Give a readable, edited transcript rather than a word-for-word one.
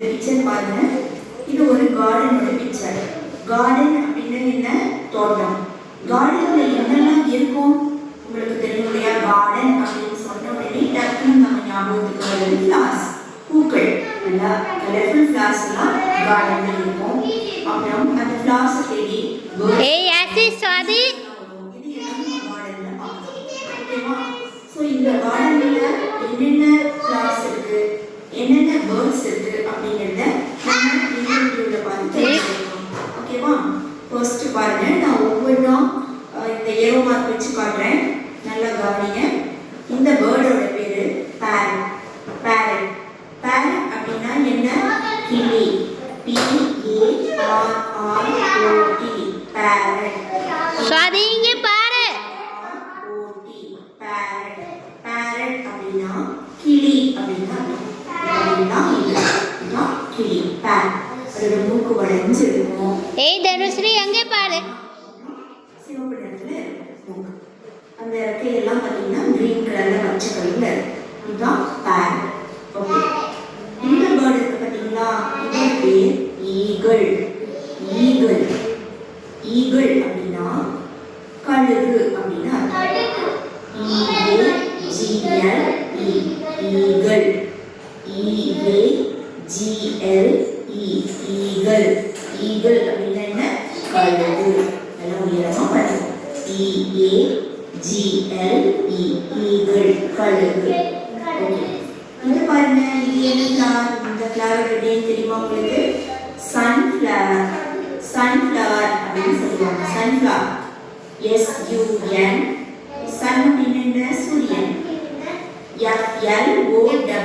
Picture பாருங்க. இது ஒரு கார்டனோட பிக்சர். கார்டன் அப்படின்னா என்ன? தோட்டம். கார்டன்ல என்னெல்லாம் இருக்கும் உங்களுக்கு தெரியும் இல்லையா? கார்டன் அப்படின்னு சொன்ன உடனே டக்குன்னு நம்ம ஞாபகத்துக்கு வருது ஃபிளார்ஸ், பூக்கள். நல்லா கலர்ஃபுல் ஃபிளார்ஸ் எல்லாம் கார்டன்ல இருக்கும். அப்புறம் அந்த ஃபிளார்ஸ் தேடி இந்த கார்டன்ல என்னென்ன ஃபிளார்ஸ் இருக்கு, என்னென்ன பேர்ட்ஸ் இருக்கு அப்படிங்கறத நம்ம இந்த வீடியோல பார்த்து தெரிஞ்சுக்கலாம். ஓகேவா? ஃபர்ஸ்ட் பாருங்க, நான் ஒவ்வொன்றா இந்த ஏரோ மார்க் வச்சு காட்டுறேன். நல்லா கவனிங்க. இந்த பேர்டோட பேரு பேரட். பேரட் பேரட் அப்படின்னா என்ன? கிளி. PARROT farad. சாதிங்க பாரு. பேரட் பேரட் அப்படின்னா கிளி அப்படின்னா இதுதான் கிளி. பேரட் அதோட மூக்கு வளைஞ்சு இருக்கும். ஏய் தனுஸ்ரீ அங்கே பாரு. சிவப்பு நிறத்துல இருக்கும் மூக்கு. அந்த ரெக்கையெல்லாம் பார்த்தீங்கன்னா கிரீன் கலர்ல பச்சை கலர்ல இதுதான் பேரட். ஓகே, இந்த பேர்டு இருக்கு பார்த்தீங்களா? இதோட பேர் ஈகிள். ஈகிள் ஈகிள் அப்படின்னா கழுகு அப்படின்னா ஈகிள். ஈகிள் ஈகிள் ஈகிள் அப்படின்னா என்ன? கழுகு. நல்லா உயரமா பாருங்க. ஈகிள் கழுகு. ஓகே, இங்க பாருங்க. இது என்ன ஃப்ளவர்? இந்த ஃப்ளவரோட நேம் தெரியுமா உங்களுக்கு? சன்ஃப்ளவர். சன்ஃப்ளவர் அப்படின்னு சொல்லுவாங்க. சன்ஃப்ளவர். SUN. சன் அப்படின்னு என்ன? சூரியன். FLOWER.